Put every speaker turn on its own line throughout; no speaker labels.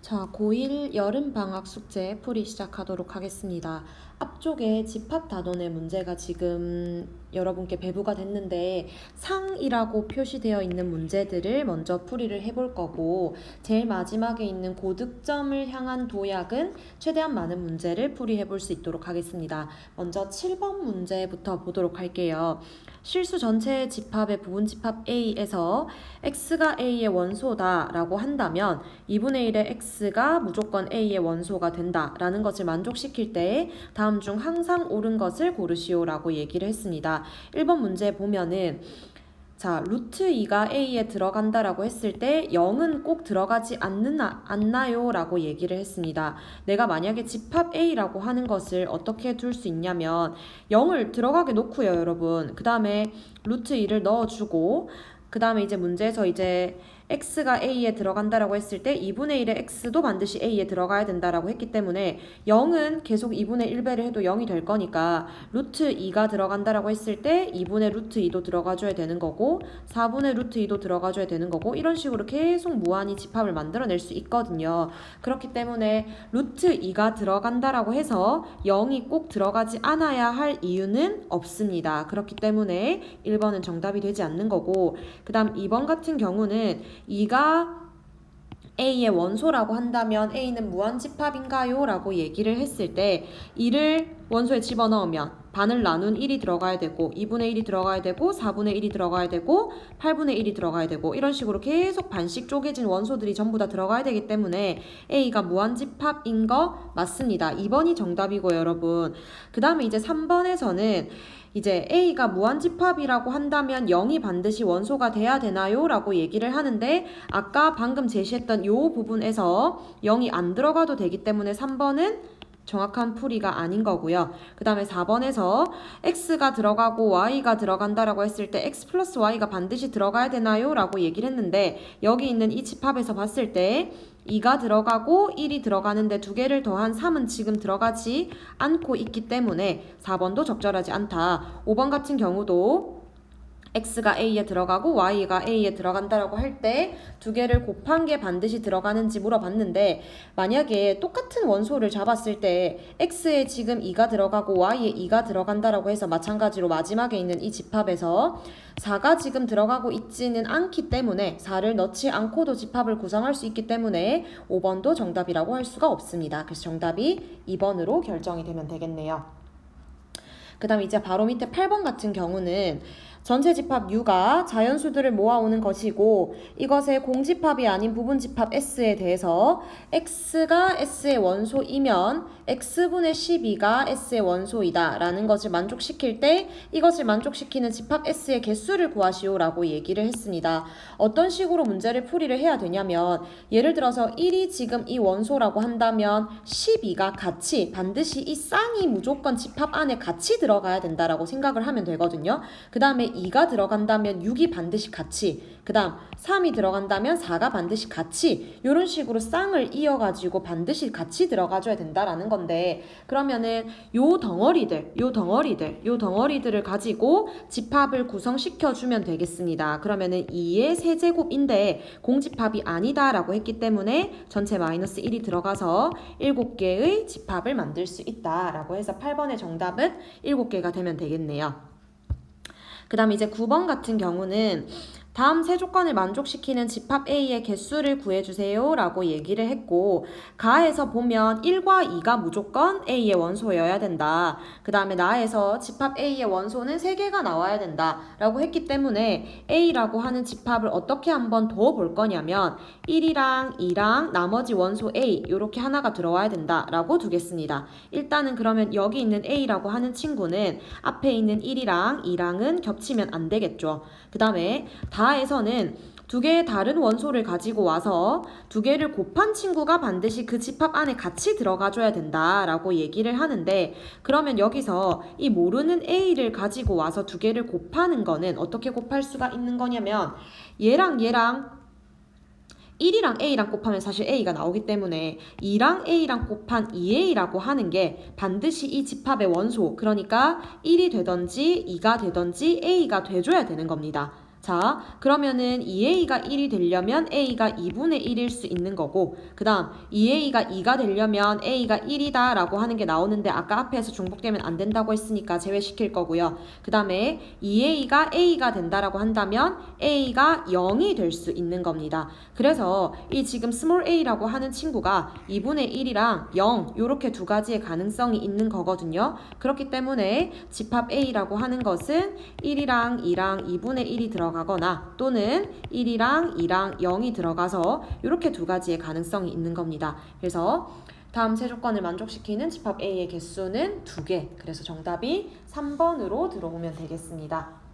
자, 고1 여름방학 숙제 풀이 시작하도록 하겠습니다. 앞쪽에 집합 단원의 문제가 지금 여러분께 배부가 됐는데 상이라고 표시되어 있는 문제들을 먼저 풀이를 해볼 거고, 제일 마지막에 있는 고득점을 향한 도약은 최대한 많은 문제를 풀이해 볼 수 있도록 하겠습니다. 먼저 7번 문제부터 보도록 할게요. 실수 전체의 집합의 부분 집합 A에서 x가 A의 원소다 라고 한다면 2분의 1의 x가 무조건 A의 원소가 된다 라는 것을 만족시킬 때 다음 중 항상 옳은 것을 고르시오 라고 얘기를 했습니다. 1번 문제 보면은 자, 루트 2가 A에 들어간다라고 했을 때 0은 꼭 들어가지 않나요? 라고 얘기를 했습니다. 내가 만약에 집합 A라고 하는 것을 어떻게 둘 수 있냐면 0을 들어가게 놓고요, 여러분. 그 다음에 루트 2를 넣어주고 그 다음에 이제 문제에서 이제 x가 a에 들어간다라고 했을 때 2분의 1의 x도 반드시 a에 들어가야 된다라고 했기 때문에 0은 계속 2분의 1배를 해도 0이 될 거니까 루트 2가 들어간다라고 했을 때 2분의 루트 2도 들어가줘야 되는 거고 4분의 루트 2도 들어가줘야 되는 거고 이런 식으로 계속 무한히 집합을 만들어낼 수 있거든요. 그렇기 때문에 루트 2가 들어간다라고 해서 0이 꼭 들어가지 않아야 할 이유는 없습니다. 그렇기 때문에 1번은 정답이 되지 않는 거고, 그 다음 2번 같은 경우는 2가 A의 원소라고 한다면 A는 무한집합인가요? 라고 얘기를 했을 때 2를 원소에 집어넣으면 반을 나눈 1이 들어가야 되고 2분의 1이 들어가야 되고 4분의 1이 들어가야 되고 8분의 1이 들어가야 되고 이런 식으로 계속 반씩 쪼개진 원소들이 전부 다 들어가야 되기 때문에 A가 무한집합인 거 맞습니다. 2번이 정답이고요, 여러분. 그 다음에 이제 3번에서는 이제 A가 무한집합이라고 한다면 0이 반드시 원소가 돼야 되나요? 라고 얘기를 하는데 아까 방금 제시했던 이 부분에서 0이 안 들어가도 되기 때문에 3번은 정확한 풀이가 아닌 거고요. 그 다음에 4번에서 x가 들어가고 y가 들어간다라고 했을 때 x 플러스 y가 반드시 들어가야 되나요? 라고 얘기를 했는데 여기 있는 이 집합에서 봤을 때 2가 들어가고 1이 들어가는데 두 개를 더한 3은 지금 들어가지 않고 있기 때문에 4번도 적절하지 않다. 5번 같은 경우도 x가 a에 들어가고 y가 a에 들어간다라고 할 때 두 개를 곱한 게 반드시 들어가는지 물어봤는데 만약에 똑같은 원소를 잡았을 때 x에 지금 2가 들어가고 y에 2가 들어간다라고 해서 마찬가지로 마지막에 있는 이 집합에서 4가 지금 들어가고 있지는 않기 때문에 4를 넣지 않고도 집합을 구성할 수 있기 때문에 5번도 정답이라고 할 수가 없습니다. 그래서 정답이 2번으로 결정이 되면 되겠네요. 그 다음 이제 바로 밑에 8번 같은 경우는 전체 집합 U가 자연수들을 모아오는 것이고 이것의 공집합이 아닌 부분집합 S에 대해서 X가 S의 원소이면 X분의 12가 S의 원소이다 라는 것을 만족시킬 때 이것을 만족시키는 집합 S의 개수를 구하시오 라고 얘기를 했습니다. 어떤 식으로 문제를 풀이를 해야 되냐면 예를 들어서 1이 지금 이 원소라고 한다면 12가 같이 반드시 이 쌍이 무조건 집합 안에 같이 들어가야 된다라고 생각을 하면 되거든요. 그 다음에 2가 들어간다면 6이 반드시 같이, 그 다음 3이 들어간다면 4가 반드시 같이 이런 식으로 쌍을 이어가지고 반드시 같이 들어가줘야 된다라는 건데 그러면은 요 덩어리들을 가지고 집합을 구성시켜주면 되겠습니다. 그러면은 2의 세제곱인데 공집합이 아니다라고 했기 때문에 전체 마이너스 1이 들어가서 7개의 집합을 만들 수 있다라고 해서 8번의 정답은 7개가 되면 되겠네요. 그 다음에 이제 9번 같은 경우는 다음 세 조건을 만족시키는 집합 A의 개수를 구해주세요 라고 얘기를 했고 가에서 보면 1과 2가 무조건 A의 원소여야 된다. 그 다음에 나에서 집합 A의 원소는 3개가 나와야 된다 라고 했기 때문에 A라고 하는 집합을 어떻게 한번 더 볼 거냐면 1이랑 2랑 나머지 원소 A 이렇게 하나가 들어와야 된다 라고 두겠습니다. 일단은 그러면 여기 있는 A라고 하는 친구는 앞에 있는 1이랑 2랑은 겹치면 안 되겠죠. 그 다음에 다에서는 두 개의 다른 원소를 가지고 와서 두 개를 곱한 친구가 반드시 그 집합 안에 같이 들어가줘야 된다라고 얘기를 하는데 그러면 여기서 이 모르는 A를 가지고 와서 두 개를 곱하는 거는 어떻게 곱할 수가 있는 거냐면 얘랑 1이랑 A랑 곱하면 사실 A가 나오기 때문에 2랑 A랑 곱한 2A라고 하는 게 반드시 이 집합의 원소, 그러니까 1이 되던지 2가 되던지 A가 돼줘야 되는 겁니다. 자, 그러면은 2a가 1이 되려면 a가 2분의 1일 수 있는 거고, 그 다음 2a가 2가 되려면 a가 1이다 라고 하는 게 나오는데 아까 앞에서 중복되면 안 된다고 했으니까 제외시킬 거고요. 그 다음에 2a가 a가 된다라고 한다면 a가 0이 될 수 있는 겁니다. 그래서 이 지금 small a라고 하는 친구가 2분의 1이랑 0 이렇게 두 가지의 가능성이 있는 거거든요. 그렇기 때문에 집합 a라고 하는 것은 1이랑 2랑 2분의 1이 들어가거나 또는 1이랑 2랑 0이 들어가서 이렇게 두 가지의 가능성이 있는 겁니다. 그래서 다음 세 조건을 만족시키는 집합 A의 개수는 2개. 그래서 정답이 3번으로 들어오면 되겠습니다.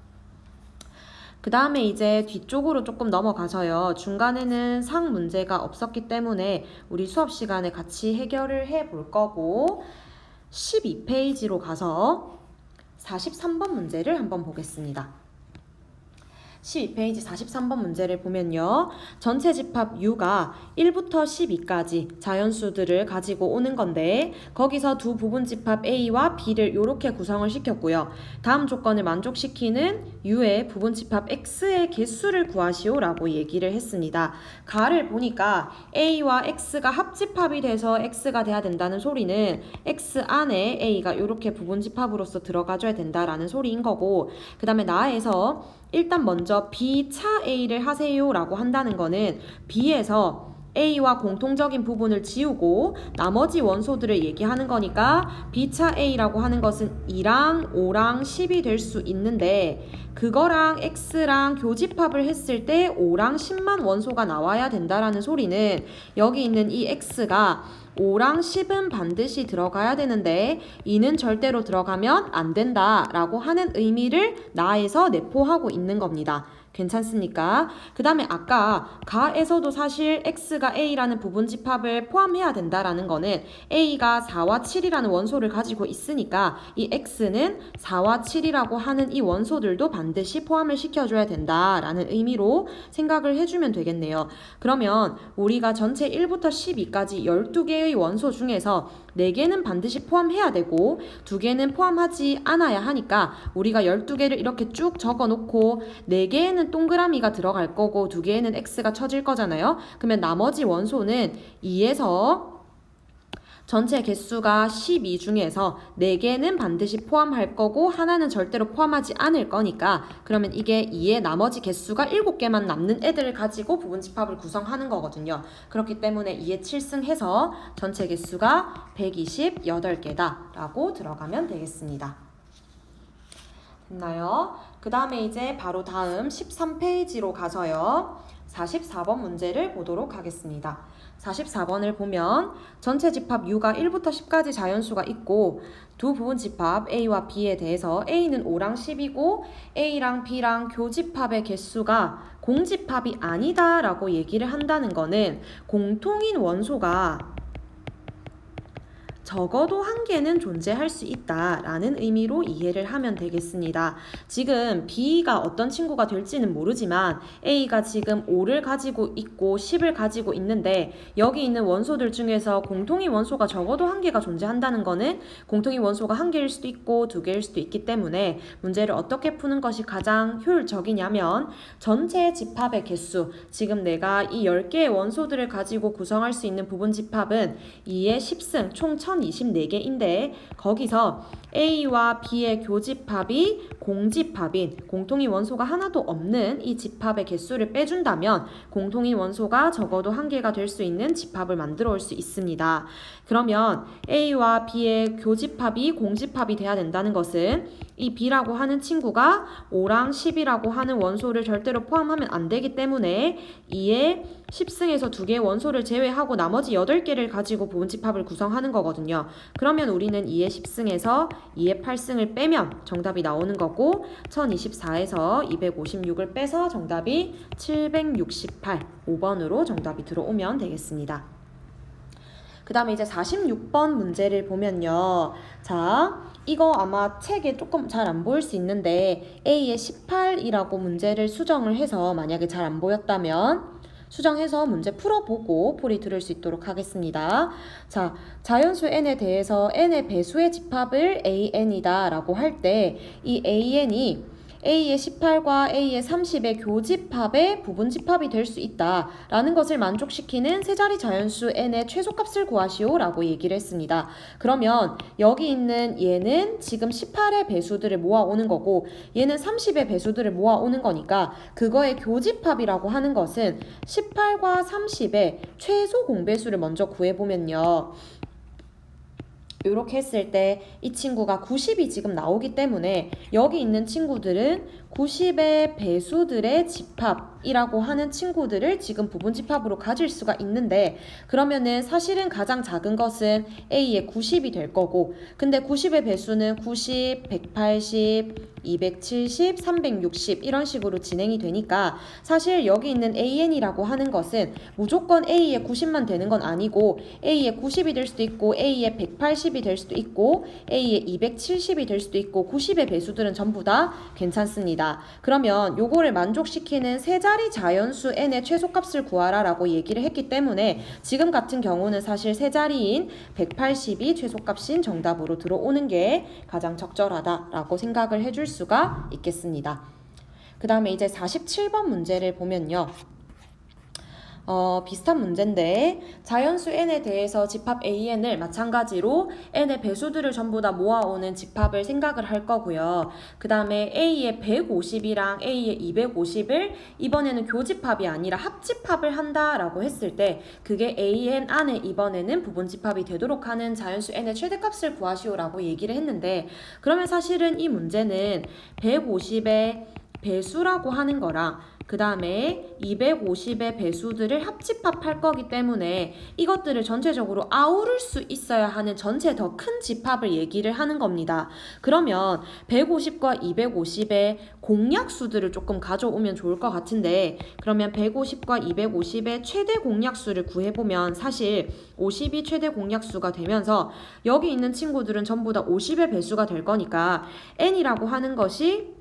그 다음에 이제 뒤쪽으로 조금 넘어가서요. 중간에는 상 문제가 없었기 때문에 우리 수업 시간에 같이 해결을 해 볼 거고 12페이지로 가서 43번 문제를 한번 보겠습니다. 12페이지 43번 문제를 보면요. 전체 집합 U가 1부터 12까지 자연수들을 가지고 오는 건데 거기서 두 부분 집합 A와 B를 이렇게 구성을 시켰고요. 다음 조건을 만족시키는 U의 부분 집합 X의 개수를 구하시오 라고 얘기를 했습니다. 가를 보니까 A와 X가 합집합이 돼서 X가 돼야 된다는 소리는 X 안에 A가 이렇게 부분 집합으로서 들어가줘야 된다라는 소리인 거고, 그 다음에 나에서 일단 먼저 B차 A를 하세요 라고 한다는 거는 B에서 A와 공통적인 부분을 지우고 나머지 원소들을 얘기하는 거니까 B차 A라고 하는 것은 2랑 5랑 10이 될 수 있는데 그거랑 X랑 교집합을 했을 때 5랑 10만 원소가 나와야 된다라는 소리는 여기 있는 이 X가 5랑 10은 반드시 들어가야 되는데 2는 절대로 들어가면 안 된다라고 하는 의미를 나에서 내포하고 있는 겁니다. 괜찮습니까? 그 다음에 아까 가에서도 사실 X가 A라는 부분 집합을 포함해야 된다라는 거는 A가 4와 7이라는 원소를 가지고 있으니까 이 X는 4와 7이라고 하는 이 원소들도 반드시 포함을 시켜줘야 된다라는 의미로 생각을 해주면 되겠네요. 그러면 우리가 전체 1부터 12까지 12개의 원소 중에서 4개는 반드시 포함해야 되고 2개는 포함하지 않아야 하니까 우리가 12개를 이렇게 쭉 적어놓고 4개에는 동그라미가 들어갈 거고 2개에는 X가 쳐질 거잖아요. 그러면 나머지 원소는 2에서 전체 개수가 12 중에서 4개는 반드시 포함할 거고 하나는 절대로 포함하지 않을 거니까 그러면 이게 2의 나머지 개수가 7개만 남는 애들을 가지고 부분집합을 구성하는 거거든요. 그렇기 때문에 2의 7승 해서 전체 개수가 128개다 라고 들어가면 되겠습니다. 됐나요? 그 다음에 이제 바로 다음 13페이지로 가서요. 44번 문제를 보도록 하겠습니다. 44번을 보면 전체 집합 U가 1부터 10까지 자연수가 있고 두 부분 집합 A와 B에 대해서 A는 5랑 10이고 A랑 B랑 교집합의 개수가 공집합이 아니다 라고 얘기를 한다는 거는 공통인 원소가 적어도 한 개는 존재할 수 있다라는 의미로 이해를 하면 되겠습니다. 지금 B가 어떤 친구가 될지는 모르지만 A가 지금 5를 가지고 있고 10을 가지고 있는데 여기 있는 원소들 중에서 공통인 원소가 적어도 한 개가 존재한다는 거는 공통인 원소가 한 개일 수도 있고 2개일 수도 있기 때문에 문제를 어떻게 푸는 것이 가장 효율적이냐면 전체 집합의 개수, 지금 내가 이 10개의 원소들을 가지고 구성할 수 있는 부분 집합은 2의 10승 총 1024개인데 거기서 A와 B의 교집합이 공집합인 공통인 원소가 하나도 없는 이 집합의 개수를 빼준다면 공통인 원소가 적어도 한 개가 될 수 있는 집합을 만들어 올 수 있습니다. 그러면 A와 B의 교집합이 공집합이 돼야 된다는 것은 이 B라고 하는 친구가 5랑 10이라고 하는 원소를 절대로 포함하면 안 되기 때문에 2의 10승에서 2개의 원소를 제외하고 나머지 8개를 가지고 부분집합을 구성하는 거거든요. 그러면 우리는 2의 10승에서 2의 8승을 빼면 정답이 나오는 거고 1024에서 256을 빼서 정답이 768, 5번으로 정답이 들어오면 되겠습니다. 그 다음에 이제 46번 문제를 보면요. 자, 이거 아마 책에 조금 잘 안 보일 수 있는데 A의 18이라고 문제를 수정을 해서 만약에 잘 안 보였다면 수정해서 문제 풀어보고 풀이 들을 수 있도록 하겠습니다. 자, 자연수 n에 대해서 n의 배수의 집합을 an이다 라고 할 때 이 an이 A의 18과 A의 30의 교집합의 부분집합이 될 수 있다라는 것을 만족시키는 세 자리 자연수 n의 최소값을 구하시오라고 얘기를 했습니다. 그러면 여기 있는 얘는 지금 18의 배수들을 모아오는 거고 얘는 30의 배수들을 모아오는 거니까 그거의 교집합이라고 하는 것은 18과 30의 최소 공배수를 먼저 구해보면요. 이렇게 했을 때 이 친구가 90이 지금 나오기 때문에 여기 있는 친구들은 90의 배수들의 집합이라고 하는 친구들을 지금 부분집합으로 가질 수가 있는데 그러면은 사실은 가장 작은 것은 A의 90이 될 거고 근데 90의 배수는 90, 180, 270, 360 이런 식으로 진행이 되니까 사실 여기 있는 AN이라고 하는 것은 무조건 A의 90만 되는 건 아니고 A의 90이 될 수도 있고 A의 180이 될 수도 있고 A의 270이 될 수도 있고 90의 배수들은 전부 다 괜찮습니다. 그러면 요거를 만족시키는 세 자리 자연수 n의 최소값을 구하라 라고 얘기를 했기 때문에 지금 같은 경우는 사실 세 자리인 180이 최소값인 정답으로 들어오는 게 가장 적절하다라고 생각을 해줄 수가 있겠습니다. 그 다음에 이제 47번 문제를 보면요. 비슷한 문제인데 자연수 n에 대해서 집합 an을 마찬가지로 n의 배수들을 전부 다 모아오는 집합을 생각을 할 거고요. 그 다음에 a의 150이랑 a의 250을 이번에는 교집합이 아니라 합집합을 한다라고 했을 때 그게 an 안에 이번에는 부분집합이 되도록 하는 자연수 n의 최대값을 구하시오라고 얘기를 했는데 그러면 사실은 이 문제는 150의 배수라고 하는 거랑 그 다음에 250의 배수들을 합집합할 거기 때문에 이것들을 전체적으로 아우를 수 있어야 하는 전체 더 큰 집합을 얘기를 하는 겁니다. 그러면 150과 250의 공약수들을 조금 가져오면 좋을 것 같은데 그러면 150과 250의 최대 공약수를 구해보면 사실 50이 최대 공약수가 되면서 여기 있는 친구들은 전부 다 50의 배수가 될 거니까 n이라고 하는 것이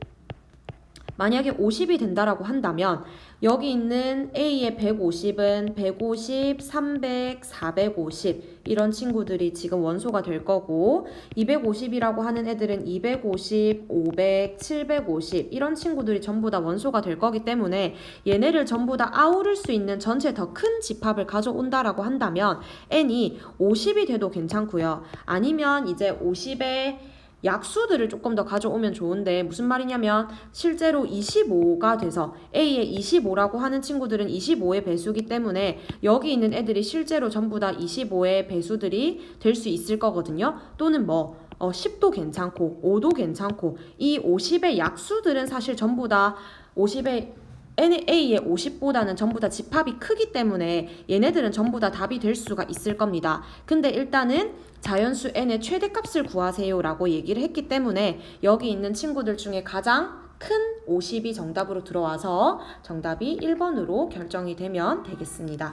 만약에 50이 된다라고 한다면 여기 있는 A의 150은 150, 300, 450 이런 친구들이 지금 원소가 될 거고 250이라고 하는 애들은 250, 500, 750 이런 친구들이 전부 다 원소가 될 거기 때문에 얘네를 전부 다 아우를 수 있는 전체 더 큰 집합을 가져온다라고 한다면 n이 50이 돼도 괜찮고요. 아니면 이제 50의 약수들을 조금 더 가져오면 좋은데 무슨 말이냐면 실제로 25가 돼서 A의 25라고 하는 친구들은 25의 배수기 때문에 여기 있는 애들이 실제로 전부 다 25의 배수들이 될 수 있을 거거든요. 또는 10도 괜찮고 5도 괜찮고 이 50의 약수들은 사실 전부 다 50의 A의 50보다는 전부 다 집합이 크기 때문에 얘네들은 전부 다 답이 될 수가 있을 겁니다. 근데 일단은 자연수 n의 최대값을 구하세요 라고 얘기를 했기 때문에 여기 있는 친구들 중에 가장 큰 50이 정답으로 들어와서 정답이 1번으로 결정이 되면 되겠습니다.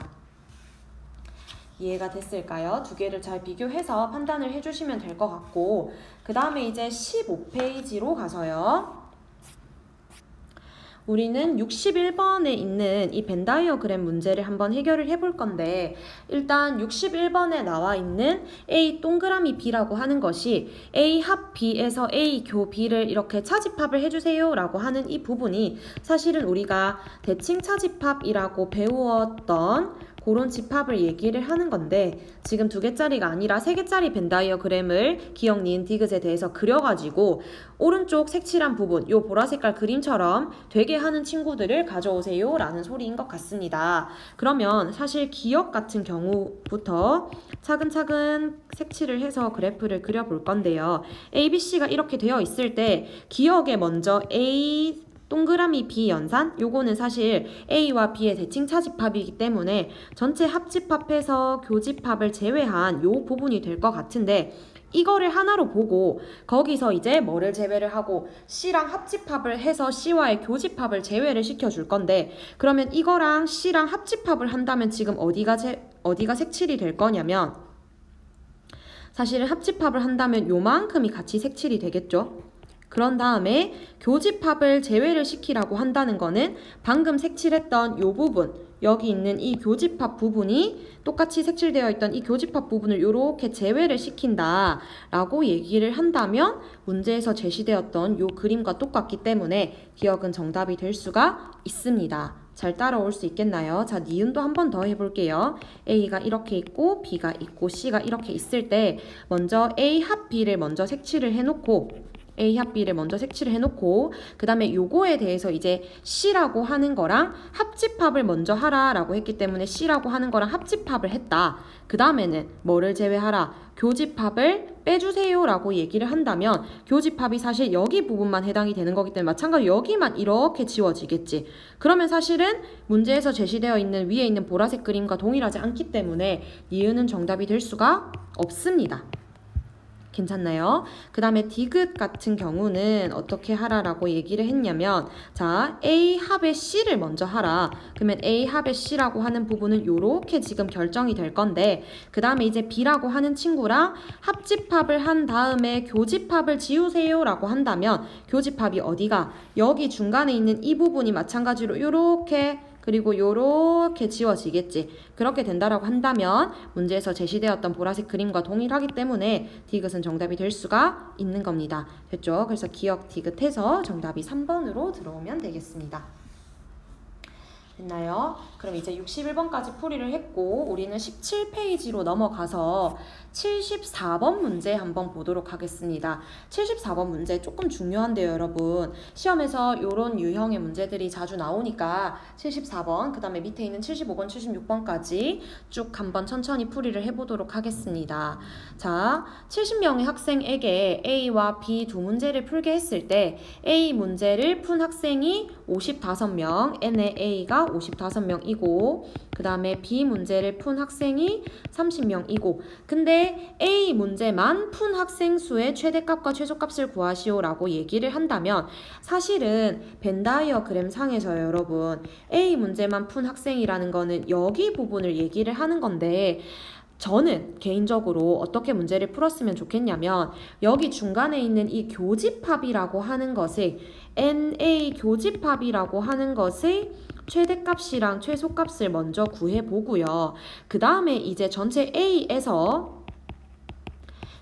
이해가 됐을까요? 두 개를 잘 비교해서 판단을 해주시면 될 것 같고 그 다음에 이제 15페이지로 가서요. 우리는 61번에 있는 이 벤 다이어그램 문제를 한번 해결을 해볼 건데 일단 61번에 나와 있는 A 동그라미 B라고 하는 것이 A 합 B에서 A 교 B를 이렇게 차집합을 해주세요 라고 하는 이 부분이 사실은 우리가 대칭 차집합이라고 배웠던 그런 집합을 얘기를 하는 건데 지금 2개짜리가 아니라 3개짜리 벤 다이어그램을 기억, 니은, 디귿에 대해서 그려가지고 오른쪽 색칠한 부분 요 보라색깔 그림처럼 되게 하는 친구들을 가져오세요 라는 소리인 것 같습니다. 그러면 사실 기억 같은 경우부터 차근차근 색칠을 해서 그래프를 그려볼 건데요. ABC가 이렇게 되어 있을 때 기억에 먼저 A 동그라미 B 연산? 요거는 사실 A와 B의 대칭 차집합이기 때문에 전체 합집합해서 교집합을 제외한 요 부분이 될 것 같은데 이거를 하나로 보고 거기서 이제 뭐를 제외를 하고 C랑 합집합을 해서 C와의 교집합을 제외를 시켜줄 건데 그러면 이거랑 C랑 합집합을 한다면 지금 어디가 색칠이 될 거냐면 사실은 합집합을 한다면 요만큼이 같이 색칠이 되겠죠. 그런 다음에 교집합을 제외를 시키라고 한다는 거는 방금 색칠했던 요 부분 여기 있는 이 교집합 부분이 똑같이 색칠되어 있던 이 교집합 부분을 이렇게 제외를 시킨다 라고 얘기를 한다면 문제에서 제시되었던 이 그림과 똑같기 때문에 기억은 정답이 될 수가 있습니다. 잘 따라올 수 있겠나요? 자, 니은도 한 번 더 해볼게요. A가 이렇게 있고 B가 있고 C가 이렇게 있을 때 먼저 A 합 B를 먼저 색칠을 해놓고 A 합 B를 먼저 색칠을 해놓고 그 다음에 요거에 대해서 이제 C라고 하는 거랑 합집합을 먼저 하라 라고 했기 때문에 C라고 하는 거랑 합집합을 했다. 그 다음에는 뭐를 제외하라? 교집합을 빼주세요 라고 얘기를 한다면 교집합이 사실 여기 부분만 해당이 되는 거기 때문에 마찬가지로 여기만 이렇게 지워지겠지. 그러면 사실은 문제에서 제시되어 있는 위에 있는 보라색 그림과 동일하지 않기 때문에 니은은 정답이 될 수가 없습니다. 괜찮나요? 그 다음에 디귿 같은 경우는 어떻게 하라라고 얘기를 했냐면 자, A 합의 C를 먼저 하라. 그러면 A 합의 C라고 하는 부분은 요렇게 지금 결정이 될 건데 그 다음에 이제 B라고 하는 친구랑 합집합을 한 다음에 교집합을 지우세요 라고 한다면 교집합이 어디가? 여기 중간에 있는 이 부분이 마찬가지로 요렇게 그리고 요렇게 지워지겠지. 그렇게 된다라고 한다면 문제에서 제시되었던 보라색 그림과 동일하기 때문에 디귿은 정답이 될 수가 있는 겁니다. 됐죠? 그래서 기억 디귿해서 정답이 3번으로 들어오면 되겠습니다. 됐나요? 그럼 이제 61번까지 풀이를 했고 우리는 17페이지로 넘어가서 74번 문제 한번 보도록 하겠습니다. 74번 문제 조금 중요한데요, 여러분. 시험에서 이런 유형의 문제들이 자주 나오니까 74번, 그 다음에 밑에 있는 75번, 76번까지 쭉 한번 천천히 풀이를 해보도록 하겠습니다. 자, 70명의 학생에게 A와 B 두 문제를 풀게 했을 때 A 문제를 푼 학생이 55명, n의 A가 55명이고 그 다음에 B 문제를 푼 학생이 30명이고 근데 A 문제만 푼 학생 수의 최대값과 최소값을 구하시오 라고 얘기를 한다면 사실은 벤 다이어그램 상에서요 여러분 A 문제만 푼 학생이라는 거는 여기 부분을 얘기를 하는 건데 저는 개인적으로 어떻게 문제를 풀었으면 좋겠냐면 여기 중간에 있는 이 교집합이라고 하는 것을 NA 교집합이라고 하는 것의 최대값이랑 최소값을 먼저 구해보고요. 그 다음에 이제 전체 A에서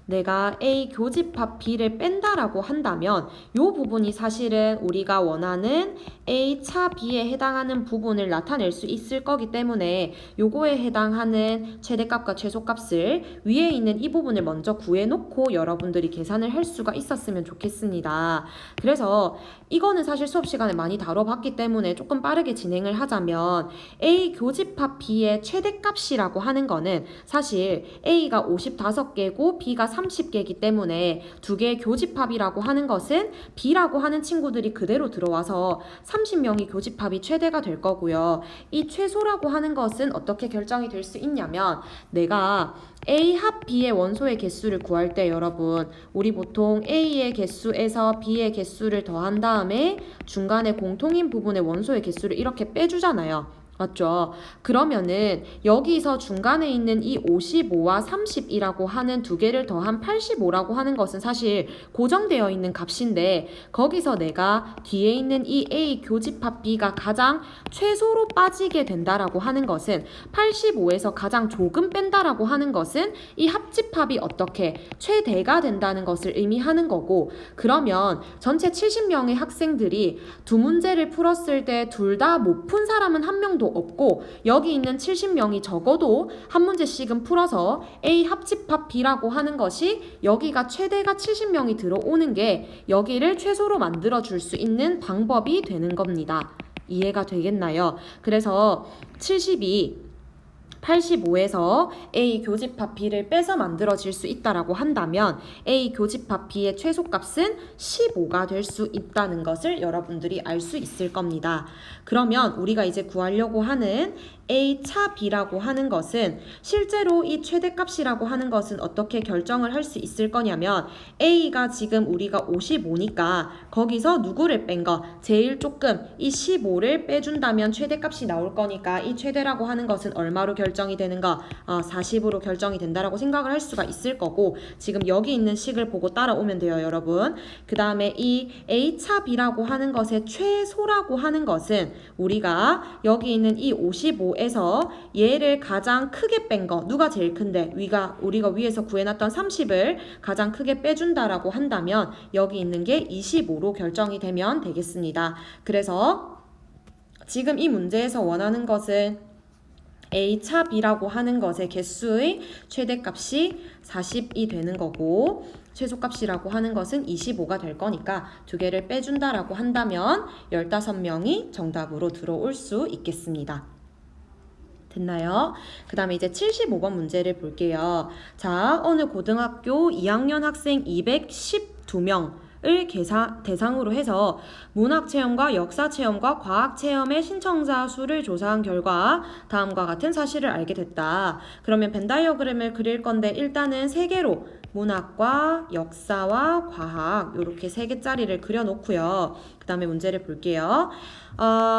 내가 A 교집합 B를 뺀다라고 한다면 이 부분이 사실은 우리가 원하는 A 차 B에 해당하는 부분을 나타낼 수 있을 거기 때문에 요거에 해당하는 최대값과 최소값을 위에 있는 이 부분을 먼저 구해놓고 여러분들이 계산을 할 수가 있었으면 좋겠습니다. 그래서 이거는 사실 수업 시간에 많이 다뤄봤기 때문에 조금 빠르게 진행을 하자면 A 교집합 B의 최대값이라고 하는 거는 사실 A가 55개고 B가 30개이기 때문에 두 개의 교집합이라고 하는 것은 B라고 하는 친구들이 그대로 들어와서 30명이 교집합이 최대가 될 거고요. 이 최소라고 하는 것은 어떻게 결정이 될 수 있냐면 내가 A 합 B의 원소의 개수를 구할 때 여러분 우리 보통 A의 개수에서 B의 개수를 더한 다음에 중간에 공통인 부분의 원소의 개수를 이렇게 빼주잖아요. 맞죠? 그러면은 여기서 중간에 있는 이 55와 30이라고 하는 두 개를 더한 85라고 하는 것은 사실 고정되어 있는 값인데 거기서 내가 뒤에 있는 이 A 교집합 B가 가장 최소로 빠지게 된다라고 하는 것은 85에서 가장 조금 뺀다라고 하는 것은 이 합집합이 어떻게 최대가 된다는 것을 의미하는 거고 그러면 전체 70명의 학생들이 두 문제를 풀었을 때 둘 다 못 푼 사람은 한 명도 없고 여기 있는 70명이 적어도 한 문제씩은 풀어서 A 합집합 B라고 하는 것이 여기가 최대가 70명이 들어오는 게 여기를 최소로 만들어 줄 수 있는 방법이 되는 겁니다. 이해가 되겠나요? 그래서 70이 85에서 A 교집합 B를 빼서 만들어질 수 있다라고 한다면 A 교집합 B의 최소값은 15가 될 수 있다는 것을 여러분들이 알 수 있을 겁니다. 그러면 우리가 이제 구하려고 하는 A 차 B라고 하는 것은 실제로 이 최대값이라고 하는 것은 어떻게 결정을 할 수 있을 거냐면 A가 지금 우리가 55니까 거기서 누구를 뺀 거? 제일 조금 이 15를 빼준다면 최대값이 나올 거니까 이 최대라고 하는 것은 얼마로 결정 결정이 되는가? 40으로 결정이 된다라고 생각을 할 수가 있을 거고, 지금 여기 있는 식을 보고 따라오면 돼요, 여러분. 그 다음에 이 A차 B라고 하는 것의 최소라고 하는 것은 우리가 여기 있는 이 55에서 얘를 가장 크게 뺀 거, 누가 제일 큰데? 우리가 위에서 구해놨던 30을 가장 크게 빼준다라고 한다면 여기 있는 게 25로 결정이 되면 되겠습니다. 그래서 지금 이 문제에서 원하는 것은 A차 B라고 하는 것의 개수의 최대값이 40이 되는 거고, 최소값이라고 하는 것은 25가 될 거니까 두 개를 빼준다라고 한다면 15명이 정답으로 들어올 수 있겠습니다. 됐나요? 그 다음에 이제 75번 문제를 볼게요. 자, 어느 고등학교 2학년 학생 212명 을 대상으로 해서 문학체험과 역사체험과 과학체험의 신청자 수를 조사한 결과 다음과 같은 사실을 알게 됐다. 그러면 벤 다이어그램을 그릴 건데 일단은 세 개로 문학과 역사와 과학 이렇게 세 개짜리를 그려놓고요. 그 다음에 문제를 볼게요.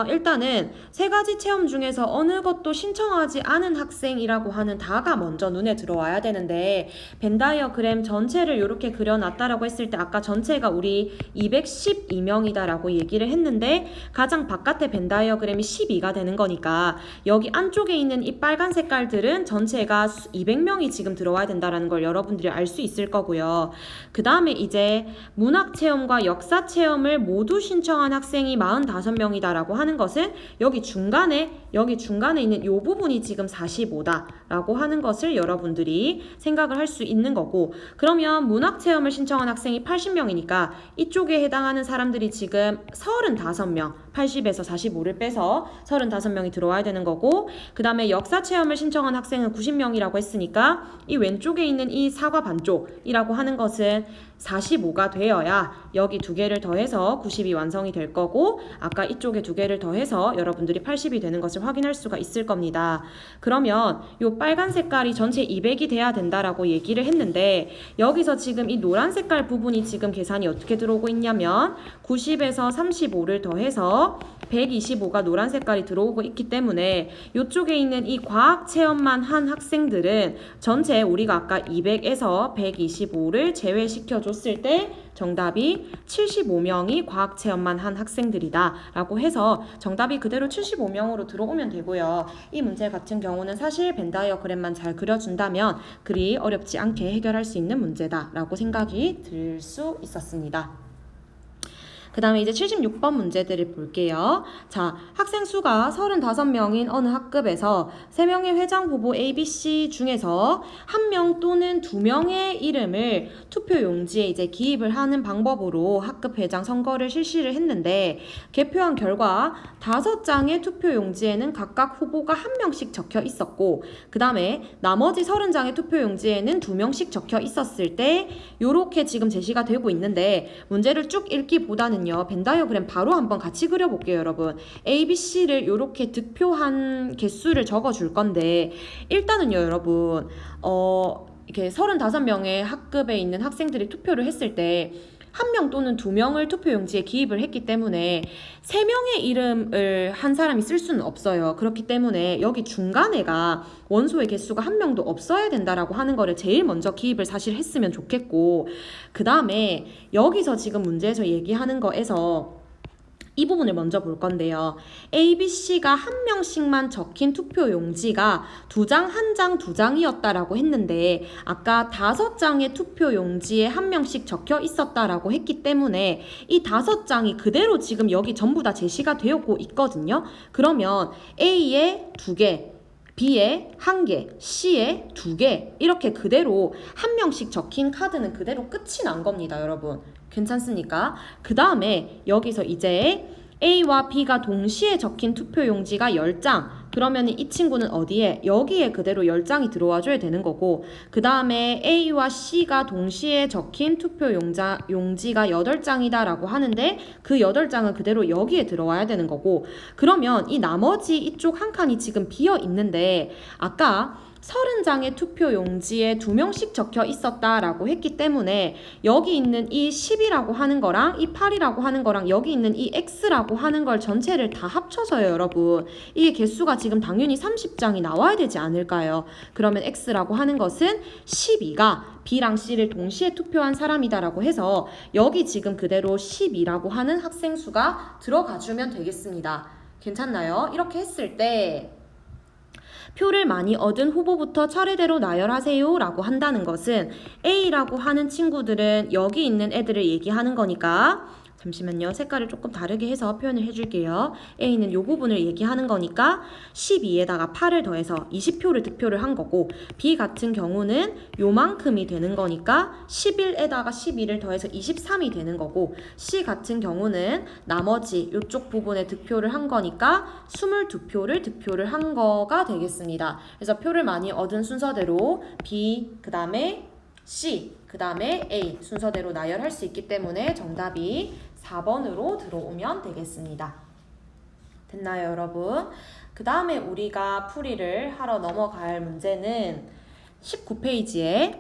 일단은 세 가지 체험 중에서 어느 것도 신청하지 않은 학생이라고 하는 다가 먼저 눈에 들어와야 되는데, 벤 다이어그램 전체를 이렇게 그려놨다라고 했을 때 아까 전체가 우리 212명이다라고 얘기를 했는데 가장 바깥에 벤 다이어그램이 12가 되는 거니까 여기 안쪽에 있는 이 빨간 색깔들은 전체가 200명이 지금 들어와야 된다라는 걸 여러분들이 알 수 있을 거고요. 그 다음에 이제 문학체험과 역사체험을 모두 신청한 학생이 45명이다 라고 하는 것은 여기 중간에 있는 이 부분이 지금 45다 라고 하는 것을 여러분들이 생각을 할 수 있는 거고, 그러면 문학체험을 신청한 학생이 80명이니까 이쪽에 해당하는 사람들이 지금 35명, 80에서 45를 빼서 35명이 들어와야 되는 거고, 그 다음에 역사체험을 신청한 학생은 90명이라고 했으니까 이 왼쪽에 있는 이 사과 반쪽이라고 하는 것은 45가 되어야 여기 두 개를 더해서 90이 완성이 될 거고, 아까 이쪽에 두 개를 더해서 여러분들이 80이 되는 것을 확인할 수가 있을 겁니다. 그러면 이 빨간 색깔이 전체 200이 돼야 된다라고 얘기를 했는데, 여기서 지금 이 노란 색깔 부분이 지금 계산이 어떻게 들어오고 있냐면 90에서 35를 더해서 125가 노란 색깔이 들어오고 있기 때문에 이쪽에 있는 이 과학 체험만 한 학생들은 전체 우리가 아까 200에서 125를 제외시켜 줬을 때 정답이 75명이 과학 체험만 한 학생들이다 라고 해서 정답이 그대로 75명으로 들어오면 되고요. 이 문제 같은 경우는 사실 벤 다이어그램만 잘 그려준다면 그리 어렵지 않게 해결할 수 있는 문제다 라고 생각이 들 수 있었습니다. 그 다음에 이제 76번 문제들을 볼게요. 자, 학생 수가 35명인 어느 학급에서 3명의 회장 후보 ABC 중에서 1명 또는 2명의 이름을 투표 용지에 이제 기입을 하는 방법으로 학급 회장 선거를 실시를 했는데, 개표한 결과 5장의 투표 용지에는 각각 후보가 1명씩 적혀 있었고, 그 다음에 나머지 30장의 투표 용지에는 2명씩 적혀 있었을 때 요렇게 지금 제시가 되고 있는데, 문제를 쭉 읽기보다는 벤 다이어그램 바로 한번 같이 그려볼게요, 여러분. A, B, C를 이렇게 득표한 개수를 적어줄 건데, 일단은요, 여러분, 이렇게 35명의 학급에 있는 학생들이 투표를 했을 때 1명 또는 2명을 투표용지에 기입을 했기 때문에 3명의 이름을 한 사람이 쓸 수는 없어요. 그렇기 때문에 여기 중간에가 원소의 개수가 1명도 없어야 된다라고 하는 거를 제일 먼저 기입을 사실 했으면 좋겠고, 그 다음에 여기서 지금 문제에서 얘기하는 거에서 이 부분을 먼저 볼 건데요. A, B, C가 1명씩만 적힌 투표 용지가 2장, 1장, 2장이었다라고 했는데 아까 5장의 투표 용지에 1명씩 적혀 있었다라고 했기 때문에 이 5장이 그대로 지금 여기 전부 다 제시가 되고 있거든요. 그러면 A에 2개, B에 1개, C에 2개 이렇게 그대로 1명씩 적힌 카드는 그대로 끝이 난 겁니다, 여러분. 괜찮습니까? 그 다음에 여기서 이제 A와 B가 동시에 적힌 투표 용지가 10장. 그러면 이 친구는 어디에? 여기에 그대로 10장이 들어와 줘야 되는 거고, 그 다음에 A와 C가 동시에 적힌 투표 용지가 8장이다 라고 하는데 그 8장은 그대로 여기에 들어와야 되는 거고, 그러면 이 나머지 이쪽 한 칸이 지금 비어 있는데 아까 30장의 투표 용지에 2명씩 적혀 있었다라고 했기 때문에 여기 있는 이 10이라고 하는 거랑 이 8이라고 하는 거랑 여기 있는 이 X라고 하는 걸 전체를 다 합쳐서요, 여러분. 이게 개수가 지금 당연히 30장이 나와야 되지 않을까요? 그러면 X라고 하는 것은 12가 B랑 C를 동시에 투표한 사람이다라고 해서 여기 지금 그대로 12라고 하는 학생 수가 들어가주면 되겠습니다. 괜찮나요? 이렇게 했을 때 표를 많이 얻은 후보부터 차례대로 나열하세요 라고 한다는 것은 A라고 하는 친구들은 여기 있는 애들을 얘기하는 거니까 잠시만요. 색깔을 조금 다르게 해서 표현을 해줄게요. A는 이 부분을 얘기하는 거니까 12에다가 8을 더해서 20표를 득표를 한 거고 B 같은 경우는 요만큼이 되는 거니까 11에다가 12를 더해서 23이 되는 거고 C 같은 경우는 나머지 이쪽 부분에 득표를 한 거니까 22표를 득표를 한 거가 되겠습니다. 그래서 표를 많이 얻은 순서대로 B, 그 다음에 C, 그 다음에 A 순서대로 나열할 수 있기 때문에 정답이 4번으로 들어오면 되겠습니다. 됐나요, 여러분? 그 다음에 우리가 풀이를 하러 넘어갈 문제는 19페이지에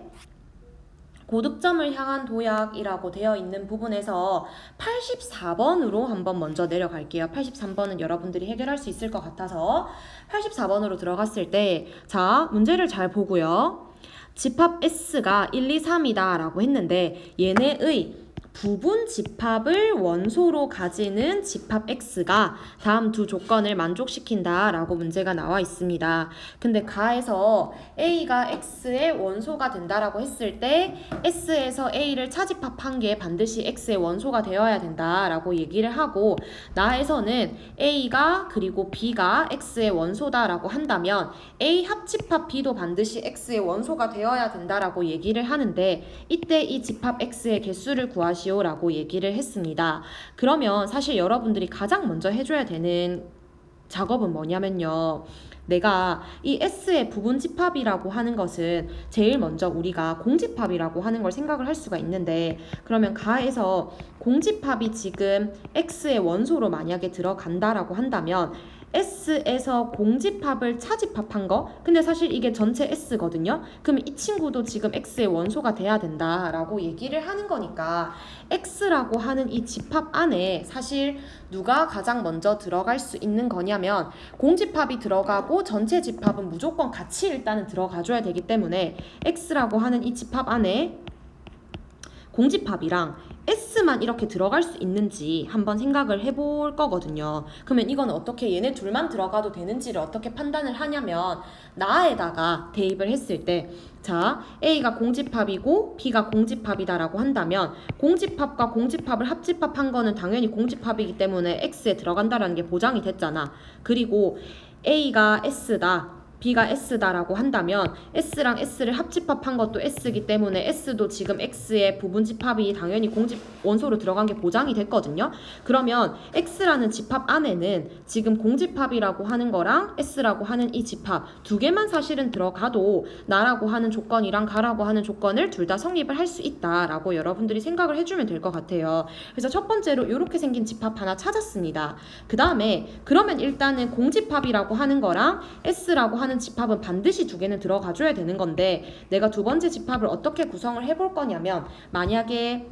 고득점을 향한 도약이라고 되어 있는 부분에서 84번으로 한번 먼저 내려갈게요. 83번은 여러분들이 해결할 수 있을 것 같아서 84번으로 들어갔을 때 자, 문제를 잘 보고요. 집합 S가 1, 2, 3이다 라고 했는데 얘네의 부분 집합을 원소로 가지는 집합 X가 다음 두 조건을 만족시킨다 라고 문제가 나와 있습니다. 근데 가에서 A가 X의 원소가 된다라고 했을 때 S에서 A를 차집합한 게 반드시 X의 원소가 되어야 된다라고 얘기를 하고 나에서는 A가 그리고 B가 X의 원소다라고 한다면 A 합집합 B도 반드시 X의 원소가 되어야 된다라고 얘기를 하는데 이때 이 집합 X의 개수를 구하시오 라고 얘기를 했습니다. 그러면 사실 여러분들이 가장 먼저 해줘야 되는 작업은 뭐냐면요. 내가 이 S의 부분 집합이라고 하는 것은 제일 먼저 우리가 공집합이라고 하는 걸 생각을 할 수가 있는데 그러면 가에서 공집합이 지금 X의 원소로 만약에 들어간다라고 한다면 S에서 공집합을 차집합한 거 근데 사실 이게 전체 S거든요. 그러면 이 친구도 지금 X의 원소가 돼야 된다라고 얘기를 하는 거니까 X라고 하는 이 집합 안에 사실 누가 가장 먼저 들어갈 수 있는 거냐면 공집합이 들어가고 전체 집합은 무조건 같이 일단은 들어가줘야 되기 때문에 X라고 하는 이 집합 안에 공집합이랑 S만 이렇게 들어갈 수 있는지 한번 생각을 해볼 거거든요. 그러면 이건 어떻게 얘네 둘만 들어가도 되는지를 어떻게 판단을 하냐면 나에다가 대입을 했을 때 자, A가 공집합이고 B가 공집합이다라고 한다면 공집합과 공집합을 합집합한 거는 당연히 공집합이기 때문에 X에 들어간다라는 게 보장이 됐잖아. 그리고 A가 S다. B가 S다라고 한다면 S랑 S를 합집합한 것도 S이기 때문에 S도 지금 X의 부분 집합이 당연히 공집 원소로 들어간 게 보장이 됐거든요. 그러면 X라는 집합 안에는 지금 공집합이라고 하는 거랑 S라고 하는 이 집합 두 개만 사실은 들어가도 나라고 하는 조건이랑 가라고 하는 조건을 둘 다 성립을 할 수 있다라고 여러분들이 생각을 해주면 될 것 같아요. 그래서 첫 번째로 이렇게 생긴 집합 하나 찾았습니다. 그 다음에 그러면 일단은 공집합이라고 하는 거랑 S라고 하는 집합은 반드시 두 개는 들어가줘야 되는 건데 내가 두 번째 집합을 어떻게 구성을 해볼 거냐면 만약에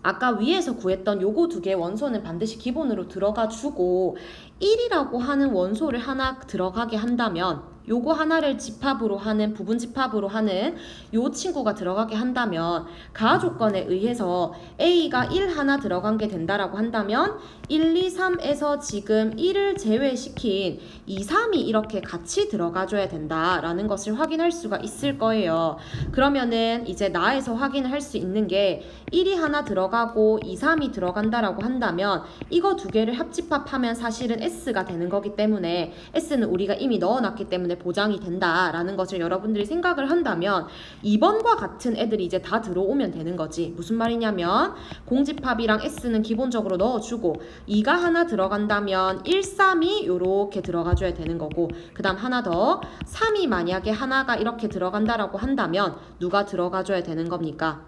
아까 위에서 구했던 요거 두 개의 원소는 반드시 기본으로 들어가 주고 1이라고 하는 원소를 하나 들어가게 한다면 요거 하나를 집합으로 하는 부분 집합으로 하는 요 친구가 들어가게 한다면 가하 조건에 의해서 A가 1 하나 들어간 게 된다라고 한다면 1, 2, 3에서 지금 1을 제외시킨 2, 3이 이렇게 같이 들어가줘야 된다라는 것을 확인할 수가 있을 거예요. 그러면은 이제 나에서 확인을 할 수 있는 게 1이 하나 들어가고 2, 3이 들어간다라고 한다면 이거 두 개를 합집합하면 사실은 S가 되는 거기 때문에 S는 우리가 이미 넣어놨기 때문에 보장이 된다라는 것을 여러분들이 생각을 한다면 2번과 같은 애들이 이제 다 들어오면 되는 거지. 무슨 말이냐면 공집합이랑 S는 기본적으로 넣어주고 2가 하나 들어간다면 1, 3이 요렇게 들어가줘야 되는 거고 그 다음 하나 더 3이 만약에 하나가 이렇게 들어간다라고 한다면 누가 들어가줘야 되는 겁니까?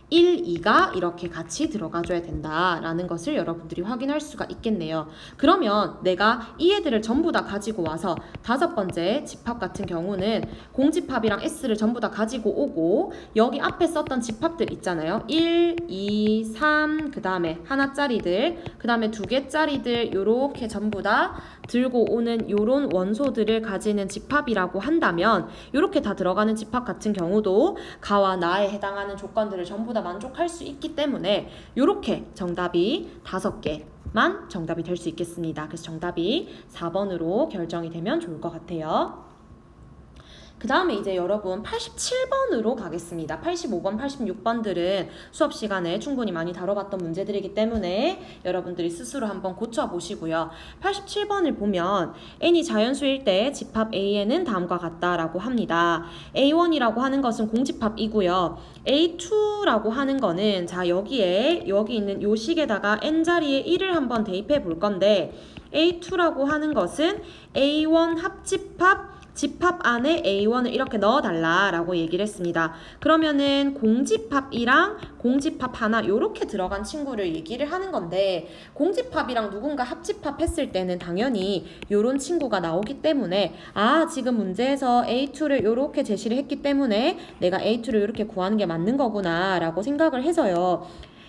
1, 2가 이렇게 같이 들어가줘야 된다라는 것을 여러분들이 확인할 수가 있겠네요. 그러면 내가 이 애들을 전부 다 가지고 와서 다섯 번째 집합 같은 경우는 공집합이랑 S를 전부 다 가지고 오고 여기 앞에 썼던 집합들 있잖아요. 1, 2, 3, 그 다음에 하나짜리들, 그 다음에 두 개짜리들 요렇게 전부 다 들고 오는 요런 원소들을 가지는 집합이라고 한다면 요렇게 다 들어가는 집합 같은 경우도 가와 나에 해당하는 조건들을 전부 다 만족할 수 있기 때문에 요렇게 정답이 5개만 정답이 될 수 있겠습니다. 그래서 정답이 4번으로 결정이 되면 좋을 것 같아요. 그 다음에 이제 여러분 87번으로 가겠습니다. 85번, 86번들은 수업 시간에 충분히 많이 다뤄봤던 문제들이기 때문에 여러분들이 스스로 한번 고쳐보시고요. 87번을 보면 n이 자연수일 때 집합 An은 다음과 같다라고 합니다. A1이라고 하는 것은 공집합이고요. A2라고 하는 거는 자 여기 있는 요 식에다가 n자리에 1을 한번 대입해 볼 건데 A2라고 하는 것은 A1 합집합 집합 안에 A1을 이렇게 넣어달라라고 얘기를 했습니다. 그러면은 공집합이랑 공집합 하나 요렇게 들어간 친구를 얘기를 하는 건데 공집합이랑 누군가 합집합 했을 때는 당연히 요런 친구가 나오기 때문에 아 지금 문제에서 A2를 요렇게 제시를 했기 때문에 내가 A2를 요렇게 구하는 게 맞는 거구나 라고 생각을 해서요.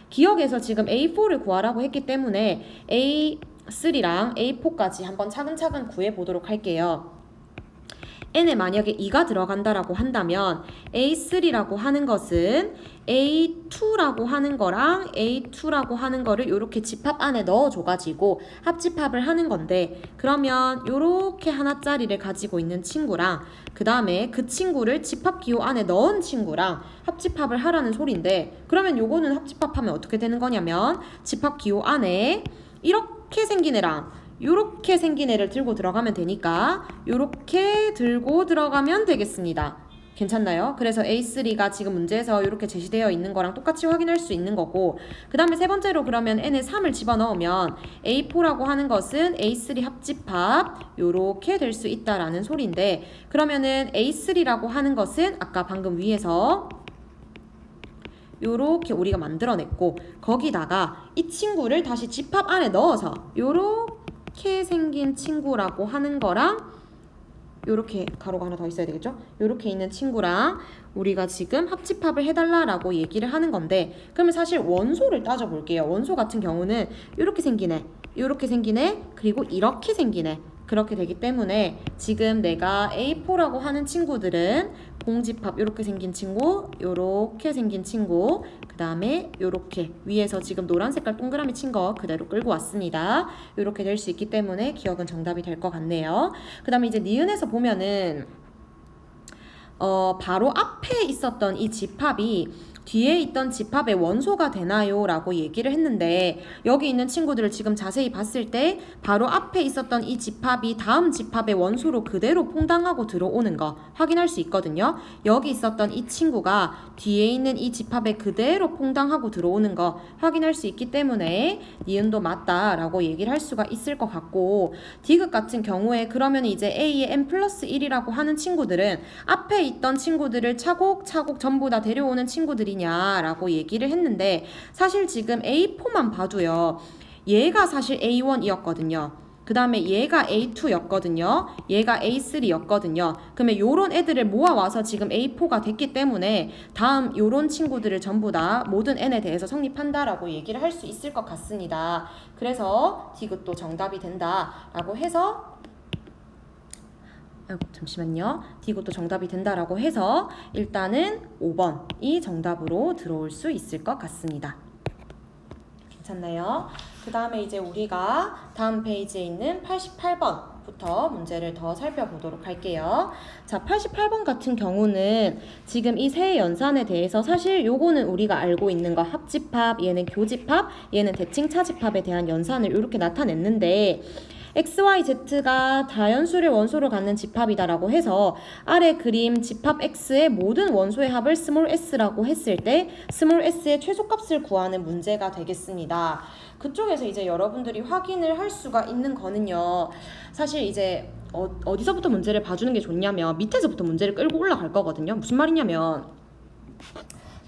기억에서 지금 A4를 구하라고 했기 때문에 A3랑 A4까지 한번 차근차근 구해보도록 할게요. n에 만약에 2가 들어간다라고 한다면 A3라고 하는 것은 A2라고 하는 거랑 A2라고 하는 거를 이렇게 집합 안에 넣어줘가지고 합집합을 하는 건데 그러면 이렇게 하나짜리를 가지고 있는 친구랑 그 다음에 그 친구를 집합 기호 안에 넣은 친구랑 합집합을 하라는 소리인데 그러면 요거는 합집합하면 어떻게 되는 거냐면 집합 기호 안에 이렇게 생긴 애랑 요렇게 생긴 애를 들고 들어가면 되니까 요렇게 들고 들어가면 되겠습니다. 괜찮나요? 그래서 A3가 지금 문제에서 이렇게 제시되어 있는 거랑 똑같이 확인할 수 있는 거고 그 다음에 세 번째로 그러면 n에 3을 집어넣으면 A4라고 하는 것은 A3 합집합 요렇게 될 수 있다라는 소리인데 그러면은 A3라고 하는 것은 아까 방금 위에서 요렇게 우리가 만들어냈고 거기다가 이 친구를 다시 집합 안에 넣어서 요렇게 생긴 친구라고 하는 거랑 요렇게 가로가 하나 더 있어야 되겠죠? 요렇게 있는 친구랑 우리가 지금 합집합을 해달라라고 얘기를 하는 건데 그러면 사실 원소를 따져볼게요. 원소 같은 경우는 요렇게 생긴 애, 요렇게 생긴 애, 그리고 이렇게 생긴 애 그렇게 되기 때문에 지금 내가 A4라고 하는 친구들은 공집합 요렇게 생긴 친구, 요렇게 생긴 친구, 그 다음에 요렇게 위에서 지금 노란 색깔 동그라미 친 거 그대로 끌고 왔습니다. 요렇게 될 수 있기 때문에 기억은 정답이 될 것 같네요. 그 다음에 이제 니은에서 보면은 바로 앞에 있었던 이 집합이 뒤에 있던 집합의 원소가 되나요? 라고 얘기를 했는데 여기 있는 친구들을 지금 자세히 봤을 때 바로 앞에 있었던 이 집합이 다음 집합의 원소로 그대로 퐁당하고 들어오는 거 확인할 수 있거든요. 여기 있었던 이 친구가 뒤에 있는 이 집합에 그대로 퐁당하고 들어오는 거 확인할 수 있기 때문에 니은도 맞다라고 얘기를 할 수가 있을 것 같고 디귿 같은 경우에 그러면 이제 A의 n 플러스 1이라고 하는 친구들은 앞에 있던 친구들을 차곡차곡 전부 다 데려오는 친구들이냐 라고 얘기를 했는데 사실 지금 A4만 봐도요 얘가 사실 A1이었거든요. 그 다음에 얘가 A2였거든요. 얘가 A3였거든요. 그러면 요런 애들을 모아와서 지금 A4가 됐기 때문에 다음 요런 친구들을 전부 다 모든 n에 대해서 성립한다라고 얘기를 할 수 있을 것 같습니다. 그래서 디귿도 정답이 된다라고 해서 잠시만요. 디귿도 정답이 된다라고 해서 일단은 5번이 정답으로 들어올 수 있을 것 같습니다. 괜찮나요? 그 다음에 이제 우리가 다음 페이지에 있는 88번부터 문제를 더 살펴보도록 할게요. 자, 88번 같은 경우는 지금 이 세 연산에 대해서 사실 요거는 우리가 알고 있는 거 합집합, 얘는 교집합, 얘는 대칭 차집합에 대한 연산을 이렇게 나타냈는데 XYZ가 다연수를 원소로 갖는 집합이다라고 해서 아래 그림 집합 X의 모든 원소의 합을 스몰 s라고 했을 때 스몰 s의 최소값을 구하는 문제가 되겠습니다. 그쪽에서 이제 여러분들이 확인을 할 수가 있는 거는요. 사실 이제 어디서부터 문제를 봐주는 게 좋냐면 밑에서부터 문제를 끌고 올라갈 거거든요. 무슨 말이냐면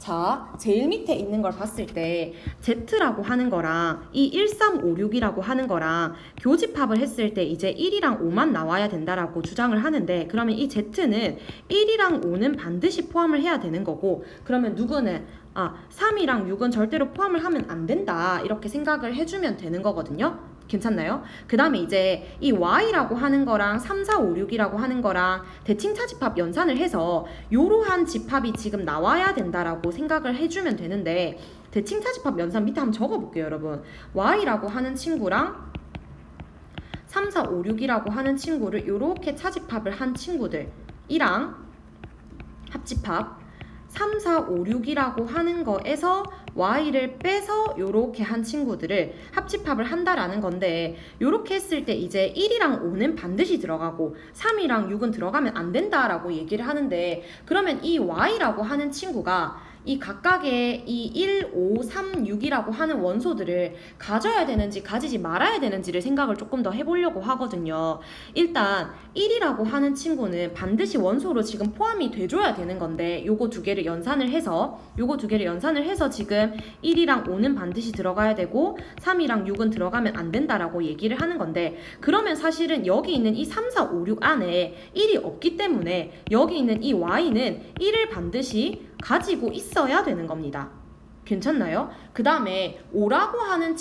자, 제일 밑에 있는 걸 봤을 때 Z라고 하는 거랑 이 1356이라고 하는 거랑 교집합을 했을 때 이제 1이랑 5만 나와야 된다라고 주장을 하는데, 그러면 이 Z는 1이랑 5는 반드시 포함을 해야 되는 거고, 그러면 누구는 3이랑 6은 절대로 포함을 하면 안 된다, 이렇게 생각을 해주면 되는 거거든요. 괜찮나요? 그 다음에 이제 이 y라고 하는 거랑 3, 4, 5, 6이라고 하는 거랑 대칭차 집합 연산을 해서 이러한 집합이 지금 나와야 된다라고 생각을 해주면 되는데, 대칭차 집합 연산 밑에 한번 적어볼게요, 여러분. y라고 하는 친구랑 3, 4, 5, 6이라고 하는 친구를 이렇게 차집합을 한 친구들이랑 합집합 3, 4, 5, 6이라고 하는 거에서 y를 빼서 요렇게 한 친구들을 합집합을 한다라는 건데, 요렇게 했을 때 이제 1이랑 5는 반드시 들어가고 3이랑 6은 들어가면 안 된다라고 얘기를 하는데, 그러면 이 y라고 하는 친구가 이 각각의 이 1, 5, 3, 6이라고 하는 원소들을 가져야 되는지 가지지 말아야 되는지를 생각을 조금 더 해보려고 하거든요. 일단 1이라고 하는 친구는 반드시 원소로 지금 포함이 돼줘야 되는 건데, 요거 두 개를 연산을 해서 지금 1이랑 5는 반드시 들어가야 되고 3이랑 6은 들어가면 안 된다라고 얘기를 하는 건데, 그러면 사실은 여기 있는 이 3, 4, 5, 6 안에 1이 없기 때문에 여기 있는 이 y는 1을 반드시 가지고 있어야 되는 겁니다. 괜찮나요? 그 다음에 5라고 하는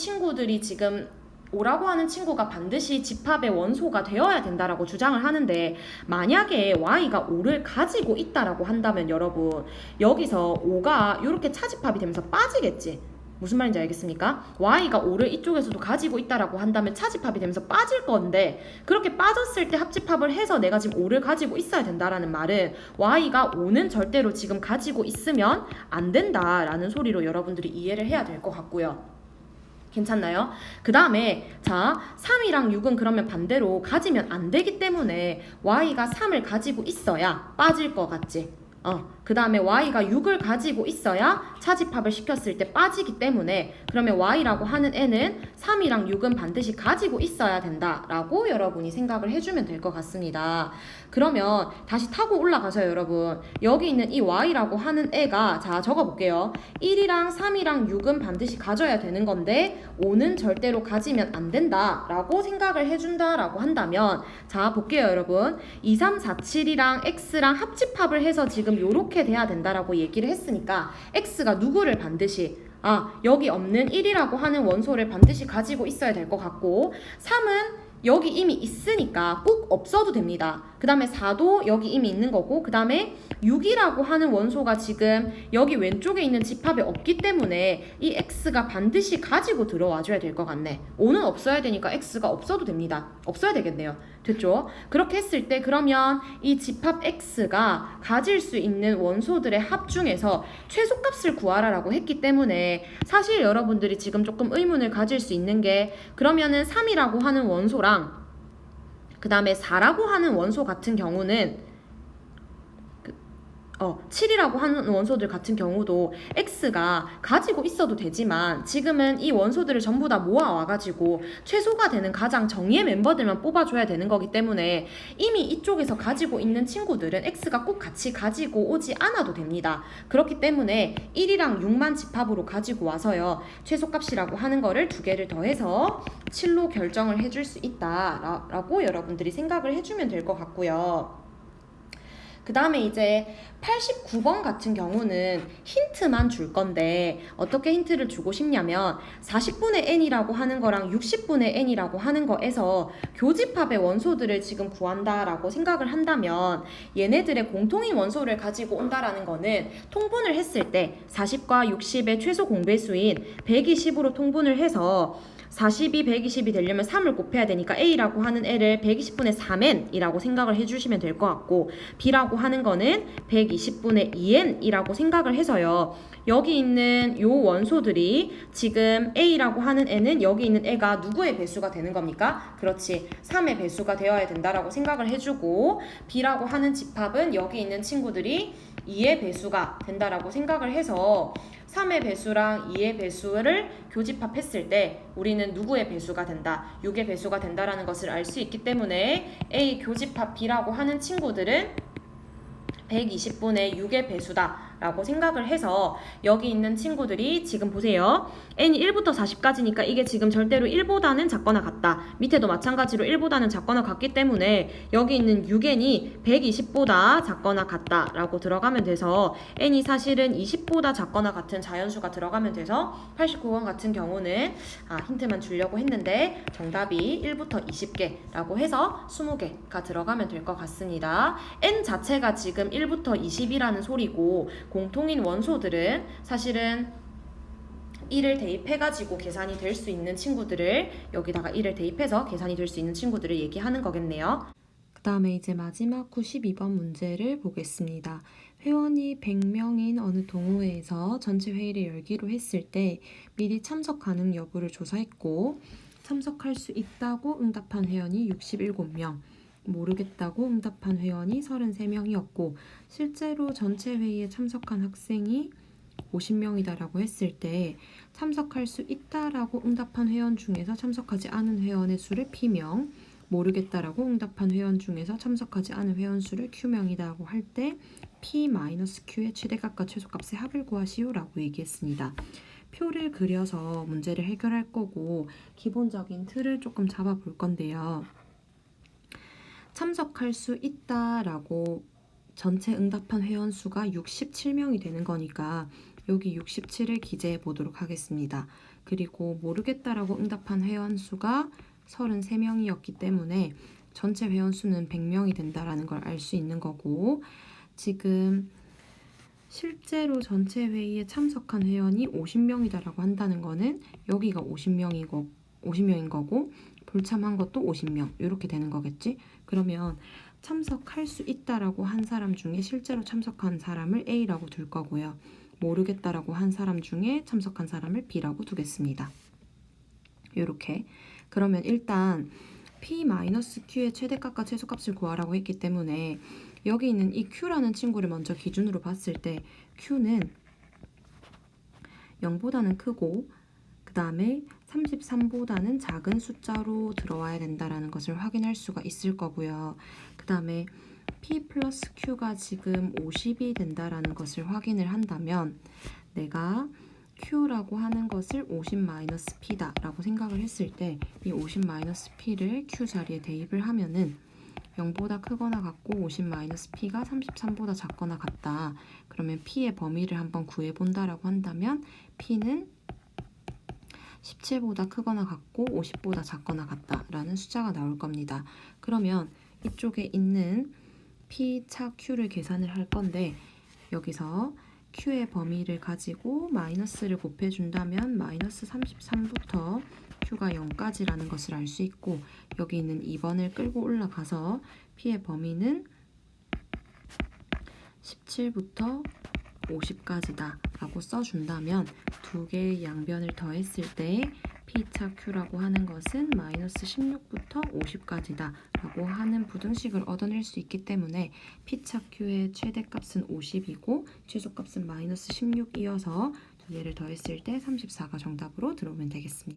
친구가 반드시 집합의 원소가 되어야 된다라고 주장을 하는데, 만약에 y가 5를 가지고 있다라고 한다면 여러분, 여기서 5가 이렇게 차집합이 되면서 빠지겠지. 무슨 말인지 알겠습니까? y가 5를 이쪽에서도 가지고 있다라고 한다면 차집합이 되면서 빠질 건데, 그렇게 빠졌을 때 합집합을 해서 내가 지금 5를 가지고 있어야 된다라는 말은 y가 5는 절대로 지금 가지고 있으면 안 된다라는 소리로 여러분들이 이해를 해야 될 것 같고요. 괜찮나요? 그 다음에 자, 3이랑 6은 그러면 반대로 가지면 안 되기 때문에 y가 3을 가지고 있어야 빠질 것 같지? 그 다음에 y가 6을 가지고 있어야 차집합을 시켰을 때 빠지기 때문에, 그러면 y라고 하는 애는 3이랑 6은 반드시 가지고 있어야 된다라고 여러분이 생각을 해주면 될 것 같습니다. 그러면 다시 타고 올라가서요, 여러분. 여기 있는 이 y라고 하는 애가, 자, 적어볼게요. 1이랑 3이랑 6은 반드시 가져야 되는 건데 5는 절대로 가지면 안 된다라고 생각을 해준다라고 한다면, 자, 볼게요, 여러분. 2, 3, 4, 7이랑 x랑 합집합을 해서 지금 요렇게 돼야 된다라고 얘기를 했으니까 x가 누구를 반드시, 여기 없는 1이라고 하는 원소를 반드시 가지고 있어야 될 것 같고, 3은 여기 이미 있으니까 꼭 없어도 됩니다. 그 다음에 4도 여기 이미 있는 거고, 그 다음에 6이라고 하는 원소가 지금 여기 왼쪽에 있는 집합에 없기 때문에 이 x가 반드시 가지고 들어와 줘야 될 것 같네. 5는 없어야 되니까 x가 없어도 됩니다. 없어야 되겠네요. 됐죠? 그렇게 했을 때 그러면 이 집합 x가 가질 수 있는 원소들의 합 중에서 최소값을 구하라라고 했기 때문에, 사실 여러분들이 지금 조금 의문을 가질 수 있는 게, 그러면은 3이라고 하는 원소랑 그 다음에 4라고 하는 원소 같은 경우는 7이라고 하는 원소들 같은 경우도 x가 가지고 있어도 되지만, 지금은 이 원소들을 전부 다 모아와가지고 최소가 되는 가장 정의의 멤버들만 뽑아줘야 되는 거기 때문에 이미 이쪽에서 가지고 있는 친구들은 x가 꼭 같이 가지고 오지 않아도 됩니다. 그렇기 때문에 1이랑 6만 집합으로 가지고 와서요, 최소값이라고 하는 거를 두 개를 더해서 7로 결정을 해줄 수 있다라고 여러분들이 생각을 해주면 될 것 같고요. 그 다음에 이제 89번 같은 경우는 힌트만 줄 건데, 어떻게 힌트를 주고 싶냐면 40분의 n이라고 하는 거랑 60분의 n이라고 하는 거에서 교집합의 원소들을 지금 구한다라고 생각을 한다면, 얘네들의 공통인 원소를 가지고 온다라는 거는 통분을 했을 때 40과 60의 최소 공배수인 120으로 통분을 해서 40이 120이 되려면 3을 곱해야 되니까 A라고 하는 애를 120분의 3n이라고 생각을 해주시면 될 것 같고, B라고 하는 거는 120분의 2n이라고 생각을 해서요, 여기 있는 요 원소들이 지금 A라고 하는 애는 여기 있는 애가 누구의 배수가 되는 겁니까? 그렇지, 3의 배수가 되어야 된다라고 생각을 해주고, B라고 하는 집합은 여기 있는 친구들이 2의 배수가 된다라고 생각을 해서 3의 배수랑 2의 배수를 교집합했을 때 우리는 누구의 배수가 된다? 6의 배수가 된다라는 것을 알 수 있기 때문에 A 교집합 B라고 하는 친구들은 120분의 6의 배수다 라고 생각을 해서 여기 있는 친구들이 지금 보세요. n이 1부터 40까지니까 이게 지금 절대로 1보다는 작거나 같다. 밑에도 마찬가지로 1보다는 작거나 같기 때문에 여기 있는 6n이 120보다 작거나 같다 라고 들어가면 돼서 n이 사실은 20보다 작거나 같은 자연수가 들어가면 돼서 89번 같은 경우는 힌트만 주려고 했는데 정답이 1부터 20개라고 해서 20개가 들어가면 될 것 같습니다. n 자체가 지금 1부터 20이라는 소리고 공통인 원소들은 사실은 1을 대입해가지고 계산이 될 수 있는 친구들을 여기다가 1을 대입해서 계산이 될 수 있는 친구들을 얘기하는 거겠네요. 그 다음에 이제 마지막 92번 문제를 보겠습니다. 회원이 100명인 어느 동호회에서 전체 회의를 열기로 했을 때 미리 참석 가능 여부를 조사했고 참석할 수 있다고 응답한 회원이 67명, 모르겠다고 응답한 회원이 33명이었고 실제로 전체 회의에 참석한 학생이 50명이다라고 했을 때 참석할 수 있다라고 응답한 회원 중에서 참석하지 않은 회원의 수를 P명, 모르겠다라고 응답한 회원 중에서 참석하지 않은 회원 수를 Q명이다라고 할 때 P-Q의 최대값과 최소값의 합을 구하시오라고 얘기했습니다. 표를 그려서 문제를 해결할 거고 기본적인 틀을 조금 잡아볼 건데요. 참석할 수 있다라고 전체 응답한 회원 수가 67명이 되는 거니까 여기 67을 기재해 보도록 하겠습니다. 그리고 모르겠다라고 응답한 회원 수가 33명이었기 때문에 전체 회원 수는 100명이 된다라는 걸 알 수 있는 거고 지금 실제로 전체 회의에 참석한 회원이 50명이다라고 한다는 거는 여기가 50명인 거고 불참한 것도 50명 이렇게 되는 거겠지? 그러면 참석할 수 있다라고 한 사람 중에 실제로 참석한 사람을 A라고 둘 거고요. 모르겠다라고 한 사람 중에 참석한 사람을 B라고 두겠습니다. 이렇게. 그러면 일단 P-Q의 최대값과 최소값을 구하라고 했기 때문에 여기 있는 이 Q라는 친구를 먼저 기준으로 봤을 때 Q는 0보다는 크고 그 다음에 33보다는 작은 숫자로 들어와야 된다는 것을 확인할 수가 있을 거고요. 그 다음에 P 플러스 Q가 지금 50이 된다라는 것을 확인을 한다면 내가 Q라고 하는 것을 50-P다 라고 생각을 했을 때 이 50-P를 Q 자리에 대입을 하면은 0보다 크거나 같고 50-P가 33보다 작거나 같다. 그러면 P의 범위를 한번 구해본다라고 한다면 P는 17보다 크거나 같고 50보다 작거나 같다라는 숫자가 나올 겁니다. 그러면 이쪽에 있는 P차 Q를 계산을 할 건데 여기서 Q의 범위를 가지고 마이너스를 곱해준다면 마이너스 33부터 Q가 0까지라는 것을 알 수 있고 여기 있는 2번을 끌고 올라가서 P의 범위는 17부터 50까지다 라고 써준다면 두 개의 양변을 더했을 때 P차 Q라고 하는 것은 마이너스 16부터 50까지다 라고 하는 부등식을 얻어낼 수 있기 때문에 P차 Q의 최대값은 50이고 최소값은 마이너스 16이어서 두 개를 더했을 때 34가 정답으로 들어오면 되겠습니다.